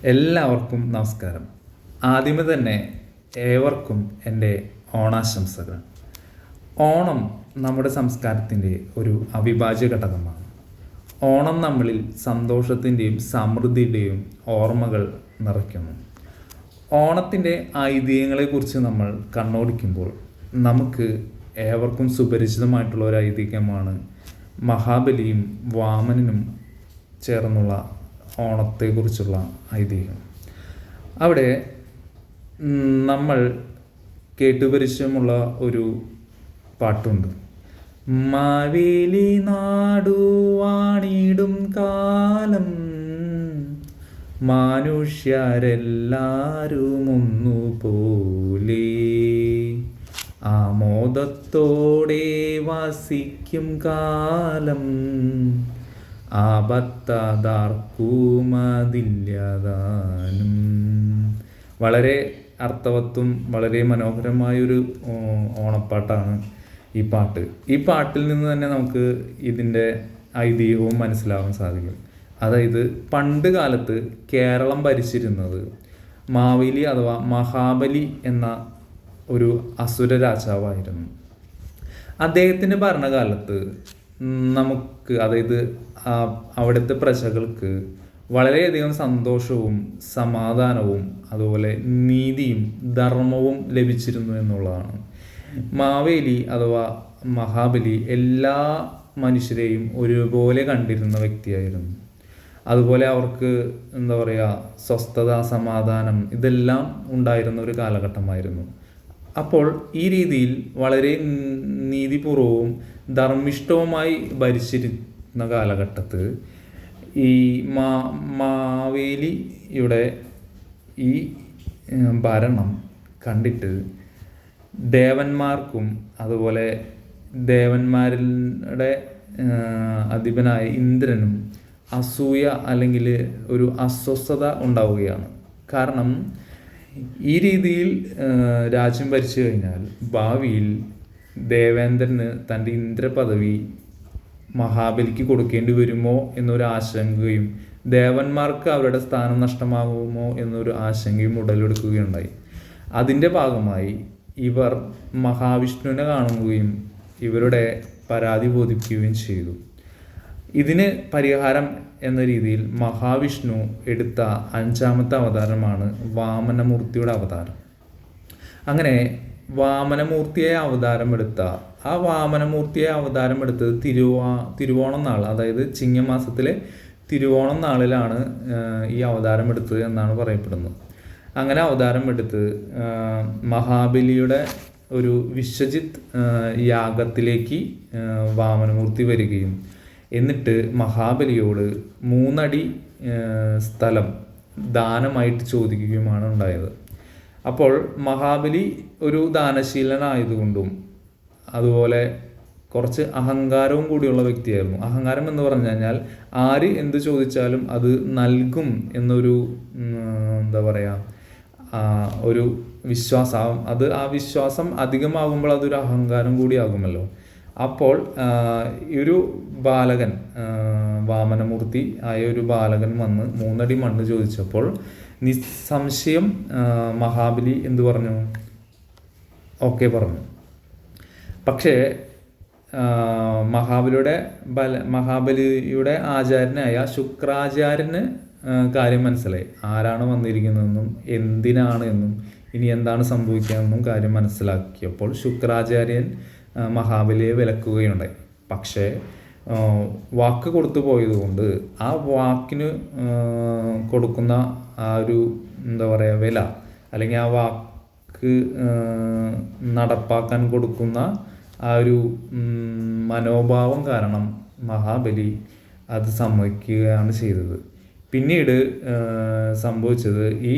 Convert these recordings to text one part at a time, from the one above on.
എല്ലാവർക്കും നമസ്കാരം. ആദ്യമേ തന്നെ ഏവർക്കും എൻ്റെ ഓണാശംസകൾ. ഓണം നമ്മുടെ സംസ്കാരത്തിൻ്റെ ഒരു അവിഭാജ്യ ഘടകമാണ്. ഓണം നമ്മളിൽ സന്തോഷത്തിൻ്റെയും സമൃദ്ധിയുടെയും ഓർമ്മകൾ നിറയ്ക്കുന്നു. ഓണത്തിൻ്റെ ഐതിഹ്യങ്ങളെക്കുറിച്ച് നമ്മൾ കണ്ണോടിക്കുമ്പോൾ നമുക്ക് ഏവർക്കും സുപരിചിതമായിട്ടുള്ള ഒരു ഐതിഹ്യമാണ് മഹാബലിയും വാമനനും ചേർന്നുള്ള ഓണത്തെക്കുറിച്ചുള്ള ഐതിഹ്യം. അവിടെ നമ്മൾ കേട്ടുപരിചയമുള്ള ഒരു പാട്ടുണ്ട്. മാവേലി നാടുവാണിടും കാലം മനുഷ്യരെല്ലാരും ഒന്നുപോലെ ആമോദത്തോടെ വസിക്കും കാലം ആപത്താർക്കുമതില്ലതാനും. വളരെ അർത്ഥവത്തും വളരെ മനോഹരമായൊരു ഓണപ്പാട്ടാണ് ഈ പാട്ട്. ഈ പാട്ടിൽ നിന്ന് തന്നെ നമുക്ക് ഇതിൻ്റെ ഐതിഹ്യവും മനസ്സിലാവാൻ സാധിക്കും. അതായത് പണ്ട് കാലത്ത് കേരളം ഭരിച്ചിരുന്നത് മാവേലി അഥവാ മഹാബലി എന്ന ഒരു അസുര രാജാവായിരുന്നു. അദ്ദേഹത്തിൻ്റെ ഭരണകാലത്ത് നമുക്ക്, അതായത് അവിടുത്തെ പ്രജകൾക്ക് വളരെയധികം സന്തോഷവും സമാധാനവും അതുപോലെ നീതിയും ധർമ്മവും ലഭിച്ചിരുന്നു എന്നുള്ളതാണ്. മാവേലി അഥവാ മഹാബലി എല്ലാ മനുഷ്യരെയും ഒരുപോലെ കണ്ടിരുന്ന വ്യക്തിയായിരുന്നു. അതുപോലെ അവർക്ക് എന്താ പറയുക, സ്വസ്ഥത, സമാധാനം ഇതെല്ലാം ഉണ്ടായിരുന്ന ഒരു കാലഘട്ടമായിരുന്നു. അപ്പോൾ ഈ രീതിയിൽ വളരെ നീതിപൂർവവും ധർമ്മിഷ്ഠവുമായി ഭരിച്ചിരുന്ന കാലഘട്ടത്ത് ഈ മാവേലിയുടെ ഈ ഭരണം കണ്ടിട്ട് ദേവന്മാർക്കും അതുപോലെ ദേവന്മാരുടെ അധിപനായ ഇന്ദ്രനും അസൂയ അല്ലെങ്കിൽ ഒരു അസ്വസ്ഥത ഉണ്ടാവുകയാണ്. കാരണം ഈ രീതിയിൽ രാജ്യം ഭരിച്ചു കഴിഞ്ഞാൽ ഭാവിയിൽ ദേവേന്ദ്രന് തൻ്റെ ഇന്ദ്രപദവി മഹാബലിക്ക് കൊടുക്കേണ്ടി വരുമോ എന്നൊരു ആശങ്കയും ദേവന്മാർക്ക് അവരുടെ സ്ഥാനം നഷ്ടമാകുമോ എന്നൊരു ആശങ്കയും ഉടലെടുക്കുകയുണ്ടായി. അതിൻ്റെ ഭാഗമായി ഇവർ മഹാവിഷ്ണുവിനെ കാണുകയും ഇവരുടെ പരാതി ബോധിപ്പിക്കുകയും ചെയ്തു. ഇതിന് പരിഹാരം എന്ന രീതിയിൽ മഹാവിഷ്ണു എടുത്ത 5ാമത്തെ അവതാരമാണ് വാമനമൂർത്തിയുടെ അവതാരം. അങ്ങനെ വാമനമൂർത്തിയെ അവതാരം എടുത്തത് തിരുവോണം നാൾ, അതായത് ചിങ്ങമാസത്തിലെ തിരുവോണം നാളിലാണ് ഈ അവതാരം എടുത്തത് എന്നാണ് പറയപ്പെടുന്നത്. അങ്ങനെ അവതാരം എടുത്ത് മഹാബലിയുടെ ഒരു വിശ്വജിത്ത് യാഗത്തിലേക്ക് വാമനമൂർത്തി വരികയും എന്നിട്ട് മഹാബലിയോട് 3 അടി സ്ഥലം ദാനമായിട്ട് ചോദിക്കുകയുമാണ് ഉണ്ടായത്. അപ്പോൾ മഹാബലി ഒരു ദാനശീലനായതുകൊണ്ടും അതുപോലെ കുറച്ച് അഹങ്കാരവും കൂടിയുള്ള വ്യക്തിയായിരുന്നു. അഹങ്കാരം എന്ന് പറഞ്ഞു കഴിഞ്ഞാൽ ആര് എന്ത് ചോദിച്ചാലും അത് നൽകും എന്നൊരു എന്താ പറയുക, ഒരു വിശ്വാസം, ആ വിശ്വാസം അധികമാകുമ്പോൾ അതൊരു അഹങ്കാരം കൂടിയാകുമല്ലോ. അപ്പോൾ ഈ ഒരു ബാലകൻ, വാമനമൂർത്തി ആയ ഒരു ബാലകൻ വന്ന് 3 അടി മണ്ണ് ചോദിച്ചപ്പോൾ നിസ്സംശയം മഹാബലി എന്തു പറഞ്ഞു? ഓക്കെ പറഞ്ഞു. പക്ഷേ മഹാബലിയുടെ ആചാര്യനായ ശുക്രാചാര്യന് കാര്യം മനസ്സിലായി. ആരാണ് വന്നിരിക്കുന്നതെന്നും എന്തിനാണ് എന്നും ഇനി എന്താണ് സംഭവിക്കുകയെന്നും കാര്യം മനസ്സിലാക്കിയപ്പോൾ ശുക്രാചാര്യൻ മഹാബലിയെ വിലക്കുകയുണ്ടായി. പക്ഷേ വാക്ക് കൊടുത്തു പോയതുകൊണ്ട് ആ വാക്കിന് കൊടുക്കുന്ന ആ ഒരു എന്താ പറയുക വില, അല്ലെങ്കിൽ ആ വാക്ക് നടപ്പാക്കാൻ കൊടുക്കുന്ന ആ ഒരു മനോഭാവം കാരണം മഹാബലി അത് സമ്മതിക്കുകയാണ് ചെയ്തത്. പിന്നീട് സംഭവിച്ചത് ഈ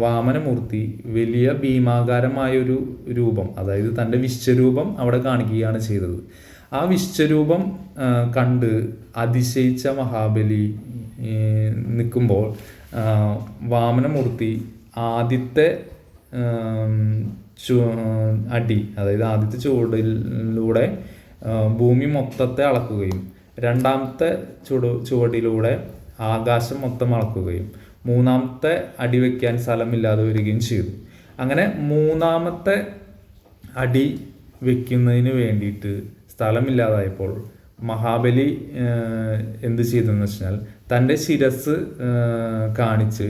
വാമനമൂർത്തി വലിയ ഭീമാകാരമായൊരു രൂപം, അതായത് തൻ്റെ വിശ്വരൂപം അവിടെ കാണിക്കുകയാണ് ചെയ്തത്. ആ വിശ്വരൂപം കണ്ട് അതിശയിച്ച മഹാബലി നിൽക്കുമ്പോൾ വാമനമൂർത്തി ആദ്യത്തെ അടി, അതായത് ആദ്യത്തെ ചുവടിലൂടെ ഭൂമി മൊത്തത്തെ അളക്കുകയും രണ്ടാമത്തെ ചുവടിലൂടെ ആകാശം മൊത്തം അളക്കുകയും മൂന്നാമത്തെ അടി വയ്ക്കാൻ സ്ഥലമില്ലാതെ വരികയും ചെയ്തു. അങ്ങനെ മൂന്നാമത്തെ അടി വയ്ക്കുന്നതിന് വേണ്ടിയിട്ട് സ്ഥലമില്ലാതായപ്പോൾ മഹാബലി എന്ത് ചെയ്തെന്ന് വെച്ചാൽ തൻ്റെ ശിരസ് കാണിച്ച്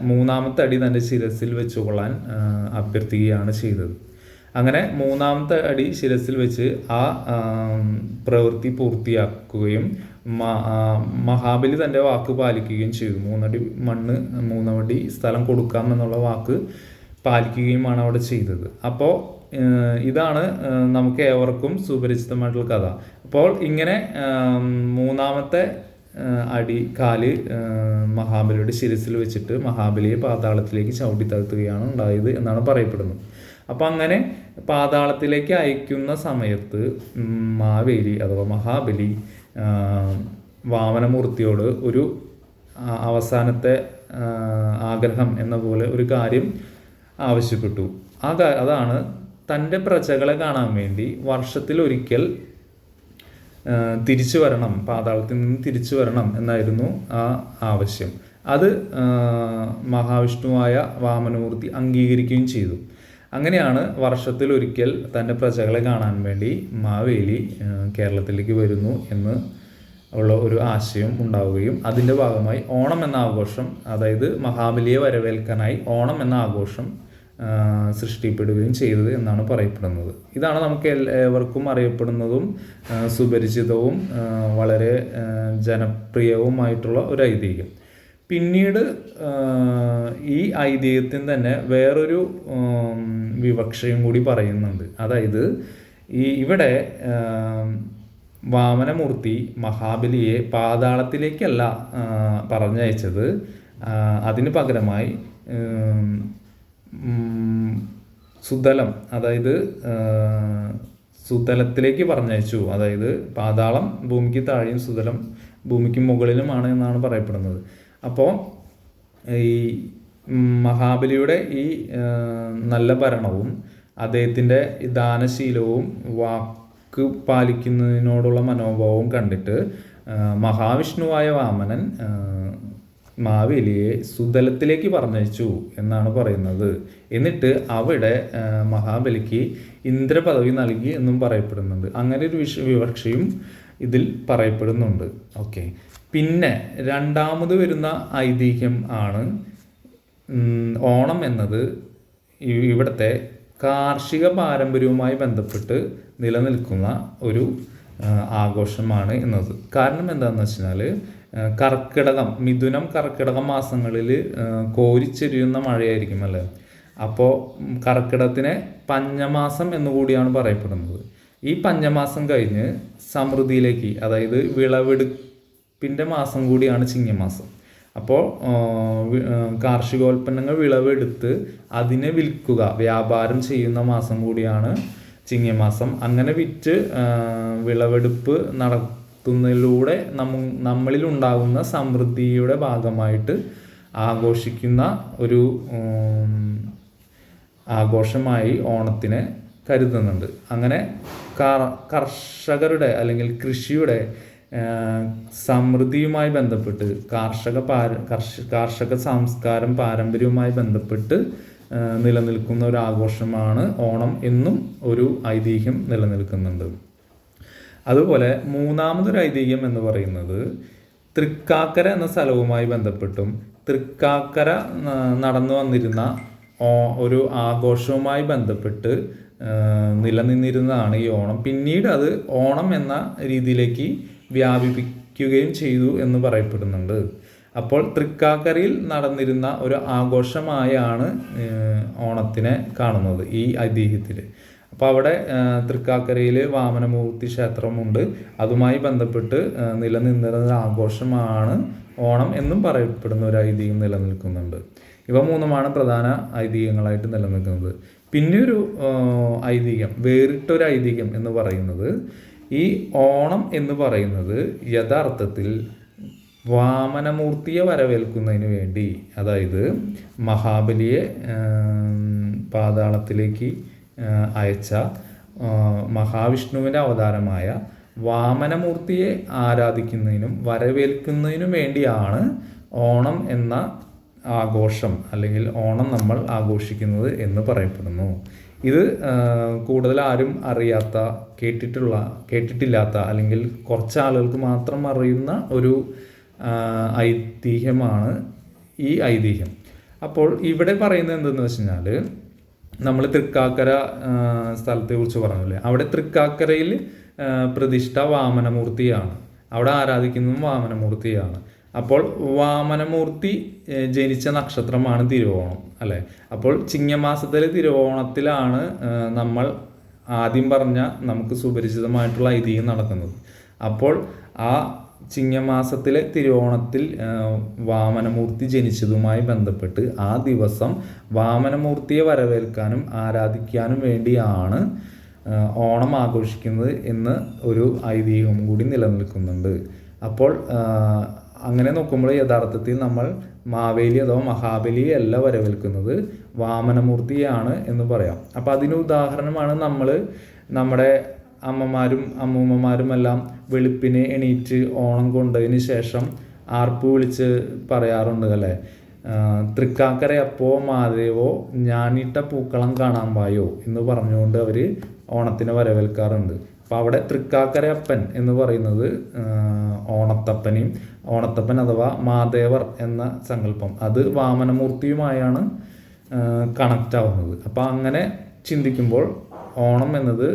മൂന്നാമത്തെ അടി തൻ്റെ ശിരസിൽ വെച്ചുകൊള്ളാൻ അഭ്യർത്ഥിക്കുകയാണ് ചെയ്തത്. അങ്ങനെ മൂന്നാമത്തെ അടി ശിരസിൽ വെച്ച് ആ പ്രവൃത്തി പൂർത്തിയാക്കുകയും മഹാബലി തൻ്റെ വാക്ക് പാലിക്കുകയും ചെയ്തു. 3 അടി മണ്ണ് 3 അടി സ്ഥലം കൊടുക്കാം എന്നുള്ള വാക്ക് പാലിക്കുകയുമാണ് അവിടെ ചെയ്തത്. അപ്പോൾ ഇതാണ് നമുക്ക് ഏവർക്കും സുപരിചിതമായിട്ടുള്ള കഥ. അപ്പോൾ ഇങ്ങനെ മൂന്നാമത്തെ കാല് മഹാബലിയുടെ ശിരസിൽ വെച്ചിട്ട് മഹാബലിയെ പാതാളത്തിലേക്ക് ചവിട്ടിത്താഴ്ത്തുകയാണ് ഉണ്ടായത് എന്നാണ് പറയപ്പെടുന്നത്. അപ്പം അങ്ങനെ പാതാളത്തിലേക്ക് അയക്കുന്ന സമയത്ത് മാവേലി അഥവാ മഹാബലി വാമനമൂർത്തിയോട് ഒരു അവസാനത്തെ ആഗ്രഹം എന്ന പോലെ ഒരു കാര്യം ആവശ്യപ്പെട്ടു. അതാണ് തൻ്റെ പ്രജകളെ കാണാൻ വേണ്ടി വർഷത്തിലൊരിക്കൽ തിരിച്ചു വരണം, പാതാളത്തിൽ നിന്ന് തിരിച്ചു വരണം എന്നായിരുന്നു ആ ആവശ്യം. അത് മഹാവിഷ്ണുവായ വാമനമൂർത്തി അംഗീകരിക്കുകയും ചെയ്തു. അങ്ങനെയാണ് വർഷത്തിലൊരിക്കൽ തൻ്റെ പ്രജകളെ കാണാൻ വേണ്ടി മാവേലി കേരളത്തിലേക്ക് വരുന്നു എന്ന് ഉള്ള ഒരു ആശയം ഉണ്ടാവുകയും അതിൻ്റെ ഭാഗമായി ഓണം എന്ന ആഘോഷം, അതായത് മഹാബലിയെ വരവേൽക്കാനായി ഓണം എന്ന ആഘോഷം സൃഷ്ടിപ്പെടുകയും ചെയ്തത് എന്നാണ് പറയപ്പെടുന്നത്. ഇതാണ് നമുക്ക് ഏവർക്കും അറിയപ്പെടുന്നതും സുപരിചിതവും വളരെ ജനപ്രിയവുമായിട്ടുള്ള ഒരു ഐതിഹ്യം. പിന്നീട് ഈ ഐതിഹ്യത്തിന് തന്നെ വേറൊരു വിവക്ഷയും കൂടി പറയുന്നുണ്ട്. അതായത് ഇവിടെ വാമനമൂർത്തി മഹാബലിയെ പാതാളത്തിലേക്കല്ല പറഞ്ഞയച്ചത്, അതിന് പകരമായി സുതലം, അതായത് സുതലത്തിലേക്ക് പറഞ്ഞയച്ചു. അതായത് പാതാളം ഭൂമിക്ക് താഴെയും സുതലം ഭൂമിക്ക് മുകളിലുമാണ് എന്നാണ് പറയപ്പെടുന്നത്. അപ്പോൾ ഈ മഹാബലിയുടെ ഈ നല്ല ഭരണവും അദ്ദേഹത്തിൻ്റെ ദാനശീലവും വാക്ക് പാലിക്കുന്നതിനോടുള്ള മനോഭാവവും കണ്ടിട്ട് മഹാവിഷ്ണുവായ വാമനൻ മാവേലിയെ സുതലത്തിലേക്ക് പറഞ്ഞയച്ചു എന്നാണ് പറയുന്നത്. എന്നിട്ട് അവിടെ മഹാബലിക്ക് ഇന്ദ്രപദവി നൽകി എന്നും പറയപ്പെടുന്നുണ്ട്. അങ്ങനെ ഒരു വിവക്ഷയും ഇതിൽ പറയപ്പെടുന്നുണ്ട്. ഓക്കെ, പിന്നെ രണ്ടാമത് വരുന്ന ഐതിഹ്യം ആണ് ഓണം എന്നത് ഇവിടുത്തെ കാർഷിക പാരമ്പര്യവുമായി ബന്ധപ്പെട്ട് നിലനിൽക്കുന്ന ഒരു ആഘോഷമാണ് എന്നത്. കാരണം എന്താണെന്ന് വെച്ചാൽ മിഥുനം കർക്കിടകം മാസങ്ങളിൽ കോരിച്ചെരിയുന്ന മഴയായിരിക്കും അല്ലേ. അപ്പോൾ കർക്കിടകത്തിനെ പഞ്ഞമാസം എന്നുകൂടിയാണ് പറയപ്പെടുന്നത്. ഈ പഞ്ഞമാസം കഴിഞ്ഞ് സമൃദ്ധിയിലേക്ക്, അതായത് വിളവെടുപ്പിൻ്റെ മാസം കൂടിയാണ് ചിങ്ങമാസം. അപ്പോൾ കാർഷികോൽപ്പന്നങ്ങൾ വിളവെടുത്ത് അതിനെ വിൽക്കുക, വ്യാപാരം ചെയ്യുന്ന മാസം കൂടിയാണ് ചിങ്ങമാസം. അങ്ങനെ വിറ്റ് വിളവെടുപ്പ് നടത്തുന്നതിലൂടെ നമ്മളിൽ ഉണ്ടാകുന്ന സമൃദ്ധിയുടെ ഭാഗമായിട്ട് ആഘോഷിക്കുന്ന ഒരു ആഘോഷമായി ഓണത്തിനെ കരുതുന്നുണ്ട്. അങ്ങനെ കർഷകരുടെ അല്ലെങ്കിൽ കൃഷിയുടെ സമൃദ്ധിയുമായി ബന്ധപ്പെട്ട് കാർഷിക സംസ്കാരം പാരമ്പര്യവുമായി ബന്ധപ്പെട്ട് നിലനിൽക്കുന്ന ഒരു ആഘോഷമാണ് ഓണം എന്നും ഒരു ഐതിഹ്യം നിലനിൽക്കുന്നുണ്ട്. അതുപോലെ മൂന്നാമതൊരു ഐതിഹ്യം എന്ന് പറയുന്നത് തൃക്കാക്കര എന്ന സ്ഥലവുമായി ബന്ധപ്പെട്ടും തൃക്കാക്കര നടന്നു വന്നിരുന്ന ഒരു ആഘോഷവുമായി ബന്ധപ്പെട്ട് നിലനിന്നിരുന്നതാണ് ഈ ഓണം. പിന്നീട് അത് ഓണം എന്ന രീതിയിലേക്ക് വ്യാപിപ്പിക്കുകയും ചെയ്തു എന്ന് പറയപ്പെടുന്നുണ്ട്. അപ്പോൾ തൃക്കാക്കരയിൽ നടന്നിരുന്ന ഒരു ആഘോഷമായാണ് ഓണത്തിനെ കാണുന്നത് ഈ ഐതിഹ്യത്തിൽ. അപ്പോൾ അവിടെ തൃക്കാക്കരയിൽ വാമനമൂർത്തി ക്ഷേത്രമുണ്ട്. അതുമായി ബന്ധപ്പെട്ട് നിലനിന്നിരുന്ന ആഘോഷമാണ് ഓണം എന്നും പറയപ്പെടുന്ന ഒരു ഐതിഹ്യം നിലനിൽക്കുന്നുണ്ട്. ഇവ മൂന്നുമാണ് പ്രധാന ഐതിഹ്യങ്ങളായിട്ട് നിലനിൽക്കുന്നത്. പിന്നെയൊരു ഐതിഹ്യം, വേറിട്ടൊരു ഐതിഹ്യം എന്ന് പറയുന്നത് ഈ ഓണം എന്ന് പറയുന്നത് യഥാർത്ഥത്തിൽ വാമനമൂർത്തിയെ വരവേൽക്കുന്നതിന് വേണ്ടി, അതായത് മഹാബലിയെ പാതാളത്തിലേക്ക് അയച്ച മഹാവിഷ്ണുവിൻ്റെ അവതാരമായ വാമനമൂർത്തിയെ ആരാധിക്കുന്നതിനും വരവേൽക്കുന്നതിനും വേണ്ടിയാണ് ഓണം എന്ന ആഘോഷം അല്ലെങ്കിൽ ഓണം നമ്മൾ ആഘോഷിക്കുന്നത് എന്ന് പറയപ്പെടുന്നു. ഇത് കൂടുതൽ ആരും അറിയാത്ത, കേട്ടിട്ടില്ലാത്ത അല്ലെങ്കിൽ കുറച്ച് ആളുകൾക്ക് മാത്രം അറിയുന്ന ഒരു ഐതിഹ്യമാണ് ഈ ഐതിഹ്യം. അപ്പോൾ ഇവിടെ പറയുന്നത് എന്തെന്ന് വെച്ച് കഴിഞ്ഞാൽ, നമ്മൾ തൃക്കാക്കര സ്ഥലത്തെക്കുറിച്ച് പറഞ്ഞില്ലേ, അവിടെ തൃക്കാക്കരയിൽ പ്രതിഷ്ഠ വാമനമൂർത്തിയാണ്, അവിടെ ആരാധിക്കുന്നതും വാമനമൂർത്തിയാണ്. അപ്പോൾ വാമനമൂർത്തി ജനിച്ച നക്ഷത്രമാണ് തിരുവോണം അല്ലേ. അപ്പോൾ ചിങ്ങമാസത്തിലെ തിരുവോണത്തിലാണ് നമ്മൾ ആദ്യം പറഞ്ഞ നമുക്ക് സുപരിചിതമായിട്ടുള്ള ഐതിഹ്യം നടക്കുന്നത്. അപ്പോൾ ആ ചിങ്ങമാസത്തിലെ തിരുവോണത്തിൽ വാമനമൂർത്തി ജനിച്ചതുമായി ബന്ധപ്പെട്ട് ആ ദിവസം വാമനമൂർത്തിയെ വരവേൽക്കാനും ആരാധിക്കാനും വേണ്ടിയാണ് ഓണം ആഘോഷിക്കുന്നത് എന്ന് ഒരു ഐതിഹ്യം കൂടി നിലനിൽക്കുന്നുണ്ട്. അപ്പോൾ അങ്ങനെ നോക്കുമ്പോൾ യഥാർത്ഥത്തിൽ നമ്മൾ മാവേലി അഥവാ മഹാബലിയെ അല്ല വരവേൽക്കുന്നത്, വാമനമൂർത്തിയാണ് എന്ന് പറയാം. അപ്പോൾ അതിന് ഉദാഹരണമാണ് നമ്മുടെ അമ്മമാരും അമ്മൂമ്മമാരും എല്ലാം വെളുപ്പിനെ എണീറ്റ് ഓണം കൊണ്ടതിന് ശേഷം ആർപ്പ് വിളിച്ച് പറയാറുണ്ട് അല്ലേ, തൃക്കാക്കരയപ്പോ മാതേവോ ഞാനിട്ട പൂക്കളം കാണാൻ വായോ എന്ന് പറഞ്ഞുകൊണ്ട് അവർ ഓണത്തിനെ വരവേൽക്കാറുണ്ട്. അപ്പോൾ അവിടെ തൃക്കാക്കരയപ്പൻ എന്ന് പറയുന്നത് ഓണത്തപ്പൻ അഥവാ മാദേവർ എന്ന സങ്കല്പം അത് വാമനമൂർത്തിയുമായാണ് കണക്റ്റ് ആവുന്നത്. അപ്പോൾ അങ്ങനെ ചിന്തിക്കുമ്പോൾ ഓണം എന്നത്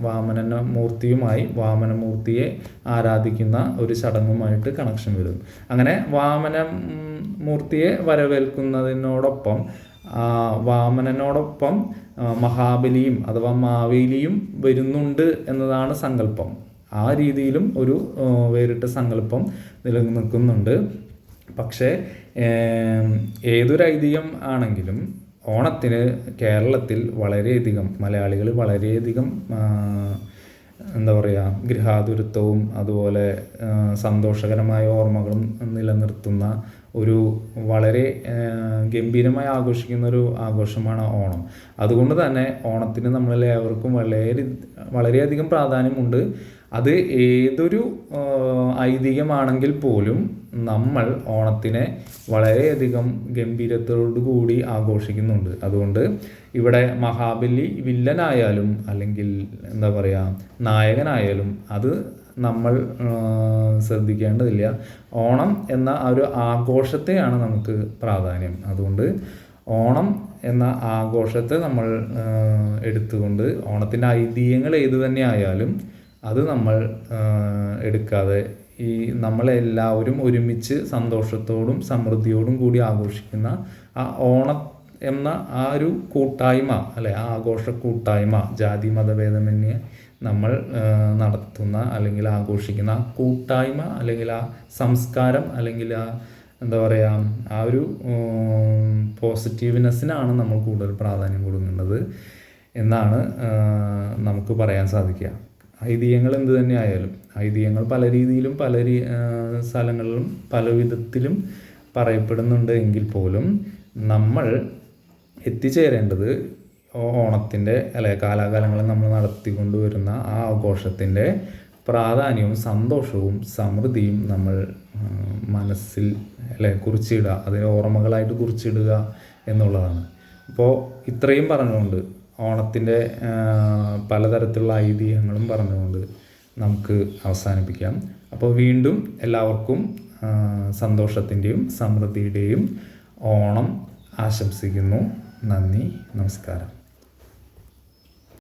വാമനമൂർത്തിയുമായി വാമനമൂർത്തിയെ ആരാധിക്കുന്ന ഒരു ചടങ്ങുമായിട്ട് കണക്ഷൻ വരും. അങ്ങനെ വാമനമൂർത്തിയെ വരവേൽക്കുന്നതിനോടൊപ്പം വാമനനോടൊപ്പം മഹാബലിയും അഥവാ മാവേലിയും വരുന്നുണ്ട് എന്നതാണ് സങ്കല്പം. ആ രീതിയിലും ഒരു വേറിട്ട സങ്കല്പം നിലനിൽക്കുന്നുണ്ട്. പക്ഷേ ഏതൊരു ഐതിഹ്യം ആണെങ്കിലും ഓണത്തിന് കേരളത്തിൽ വളരെയധികം മലയാളികൾ വളരെയധികം എന്താ പറയുക, ഗൃഹാതുരത്വവും അതുപോലെ സന്തോഷകരമായ ഓർമ്മകളും നിലനിർത്തുന്ന ഒരു വളരെ ഗംഭീരമായി ആഘോഷിക്കുന്ന ഒരു ആഘോഷമാണ് ഓണം. അതുകൊണ്ട് തന്നെ ഓണത്തിന് നമ്മളെല്ലാവർക്കും വളരെയധികം പ്രാധാന്യമുണ്ട്. അത് ഏതൊരു ഐതിഹ്യമാണെങ്കിൽ പോലും നമ്മൾ ഓണത്തിനെ വളരെയധികം ഗംഭീരത്തോടു കൂടി ആഘോഷിക്കുന്നുണ്ട്. അതുകൊണ്ട് ഇവിടെ മഹാബലി വില്ലനായാലും അല്ലെങ്കിൽ എന്താ പറയുക നായകനായാലും അത് നമ്മൾ ശ്രദ്ധിക്കേണ്ടതില്ല. ഓണം എന്ന ആ ഒരു ആഘോഷത്തെയാണ് നമുക്ക് പ്രാധാന്യം. അതുകൊണ്ട് ഓണം എന്ന ആഘോഷത്തെ നമ്മൾ എടുത്തുകൊണ്ട് ഓണത്തിൻ്റെ ഐതിഹ്യങ്ങൾ ഏതു തന്നെ ആയാലും അത് നമ്മൾ എടുക്കാതെ ഈ നമ്മളെല്ലാവരും ഒരുമിച്ച് സന്തോഷത്തോടും സമൃദ്ധിയോടും കൂടി ആഘോഷിക്കുന്ന ആ ഓണം എന്ന ആ ഒരു കൂട്ടായ്മ അല്ലെ, ആ ആഘോഷ കൂട്ടായ്മ, ജാതി മതഭേദമന്യേ നമ്മൾ നടത്തുന്ന അല്ലെങ്കിൽ ആഘോഷിക്കുന്ന ആ കൂട്ടായ്മ അല്ലെങ്കിൽ ആ സംസ്കാരം അല്ലെങ്കിൽ ആ എന്താ പറയുക ആ ഒരു പോസിറ്റീവ്നെസ്സിനാണ് നമ്മൾ കൂടുതൽ പ്രാധാന്യം കൊടുക്കേണ്ടത് എന്നാണ് നമുക്ക് പറയാൻ സാധിക്കുക. ഐതിഹ്യങ്ങൾ എന്ത് തന്നെ ആയാലും ഐതിഹ്യങ്ങൾ പല രീതിയിലും പല സ്ഥലങ്ങളിലും പല വിധത്തിലും പറയപ്പെടുന്നുണ്ട് എങ്കിൽ പോലും നമ്മൾ എത്തിച്ചേരേണ്ടത് ഓണത്തിൻ്റെ അല്ലെ കാലാകാലങ്ങളിൽ നമ്മൾ നടത്തിക്കൊണ്ടുവരുന്ന ആ ആഘോഷത്തിൻ്റെ പ്രാധാന്യവും സന്തോഷവും സമൃദ്ധിയും നമ്മൾ മനസ്സിൽ അല്ലെ കുറിച്ചിടുക, അതിനെ ഓർമ്മകളായിട്ട് കുറിച്ചിടുക എന്നുള്ളതാണ്. അപ്പോൾ ഇത്രയും പറഞ്ഞുകൊണ്ട് ഓണത്തിൻ്റെ പലതരത്തിലുള്ള ഐതിഹ്യങ്ങളും പറഞ്ഞുകൊണ്ട് നമുക്ക് അവസാനിപ്പിക്കാം. അപ്പോൾ വീണ്ടും എല്ലാവർക്കും സന്തോഷത്തിൻ്റെയും സമൃദ്ധിയുടെയും ഓണം ആശംസിക്കുന്നു. നന്ദി, നമസ്കാരം.